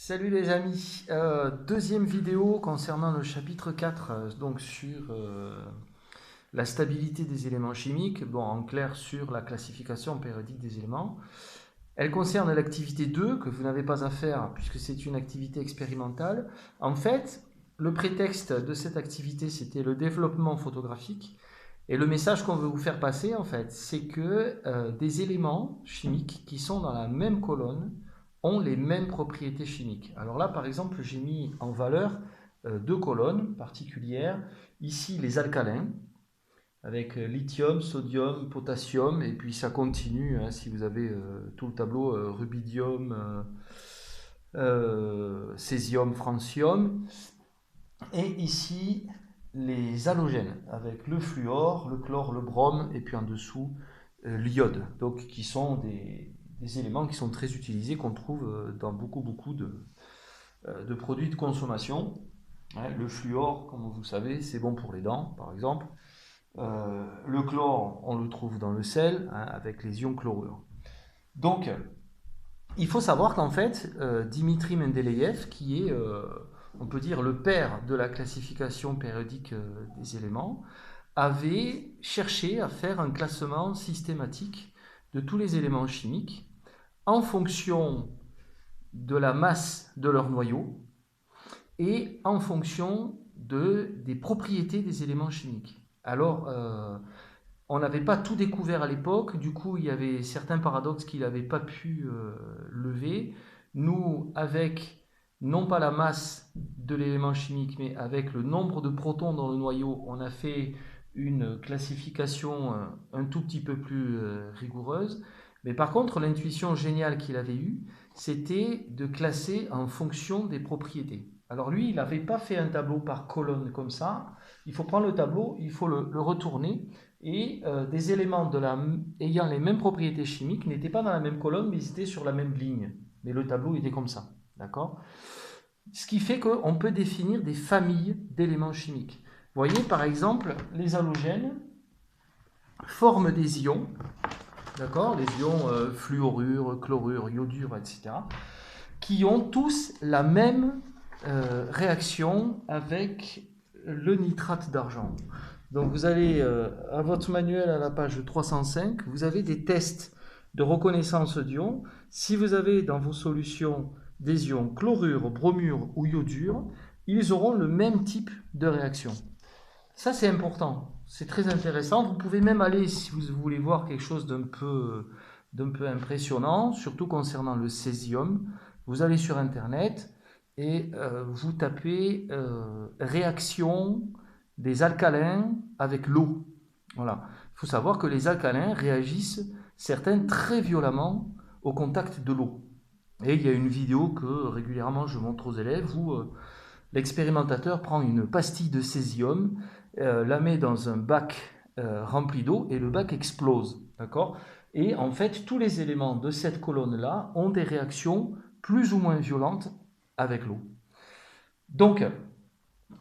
Salut les amis, deuxième vidéo concernant le chapitre 4, donc sur la stabilité des éléments chimiques, bon en clair sur la classification périodique des éléments. Elle concerne l'activité 2 que vous n'avez pas à faire puisque c'est une activité expérimentale. En fait, le prétexte de cette activité c'était le développement photographique et le message qu'on veut vous faire passer en fait c'est que des éléments chimiques qui sont dans la même colonne ont les mêmes propriétés chimiques. Alors là, par exemple, j'ai mis en valeur deux colonnes particulières. Ici, les alcalins, avec lithium, sodium, potassium, et puis ça continue, hein, si vous avez tout le tableau, rubidium, césium, francium. Et ici, les halogènes, avec le fluor, le chlore, le brome, et puis en dessous, l'iode, donc qui sont des éléments qui sont très utilisés, qu'on trouve dans beaucoup de produits de consommation. Le fluor, comme vous savez, c'est bon pour les dents, par exemple. Le chlore, on le trouve dans le sel, hein, avec les ions chlorure. Donc, il faut savoir qu'en fait, Dimitri Mendeleïev, qui est, on peut dire, le père de la classification périodique des éléments, avait cherché à faire un classement systématique de tous les éléments chimiques en fonction de la masse de leur noyau et en fonction des propriétés des éléments chimiques. Alors, on n'avait pas tout découvert à l'époque, du coup il y avait certains paradoxes qu'il n'avait pas pu lever. Nous, avec non pas la masse de l'élément chimique, mais avec le nombre de protons dans le noyau, on a fait une classification un tout petit peu plus rigoureuse. Mais par contre, l'intuition géniale qu'il avait eue, c'était de classer en fonction des propriétés. Alors lui, il n'avait pas fait un tableau par colonne comme ça. Il faut prendre le tableau, il faut le retourner, et des éléments ayant les mêmes propriétés chimiques n'étaient pas dans la même colonne, mais ils étaient sur la même ligne. Mais le tableau était comme ça, d'accord? Ce qui fait qu'on peut définir des familles d'éléments chimiques. Vous voyez, par exemple, les halogènes forment des ions, d'accord? Les ions fluorure, chlorure, iodure, etc., qui ont tous la même réaction avec le nitrate d'argent. Donc vous allez à votre manuel à la page 305, vous avez des tests de reconnaissance d'ions. Si vous avez dans vos solutions des ions chlorure, bromure ou iodure, ils auront le même type de réaction. Ça c'est important, c'est très intéressant. Vous pouvez même aller, si vous voulez voir quelque chose d'un peu impressionnant, surtout concernant le césium, vous allez sur internet et vous tapez réaction des alcalins avec l'eau. Voilà. Il faut savoir que les alcalins réagissent, certains très violemment, au contact de l'eau. Et il y a une vidéo que régulièrement je montre aux élèves où l'expérimentateur prend une pastille de césium, la met dans un bac rempli d'eau et le bac explose. D'accord ? Et en fait, tous les éléments de cette colonne-là ont des réactions plus ou moins violentes avec l'eau. Donc,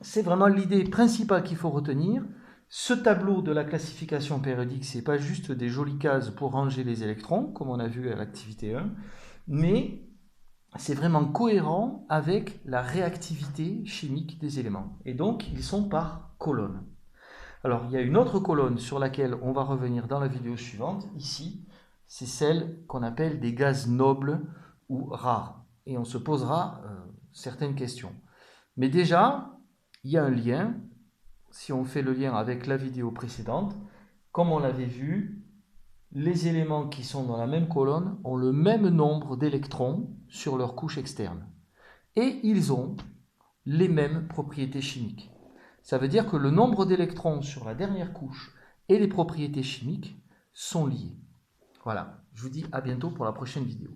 c'est vraiment l'idée principale qu'il faut retenir. Ce tableau de la classification périodique, ce n'est pas juste des jolies cases pour ranger les électrons, comme on a vu à l'activité 1, mais c'est vraiment cohérent avec la réactivité chimique des éléments. Et donc, ils sont par colonne. Alors, il y a une autre colonne sur laquelle on va revenir dans la vidéo suivante, ici, c'est celle qu'on appelle des gaz nobles ou rares. Et on se posera certaines questions. Mais déjà, il y a un lien, si on fait le lien avec la vidéo précédente, comme on l'avait vu, les éléments qui sont dans la même colonne ont le même nombre d'électrons sur leur couche externe. Et ils ont les mêmes propriétés chimiques. Ça veut dire que le nombre d'électrons sur la dernière couche et les propriétés chimiques sont liés. Voilà, je vous dis à bientôt pour la prochaine vidéo.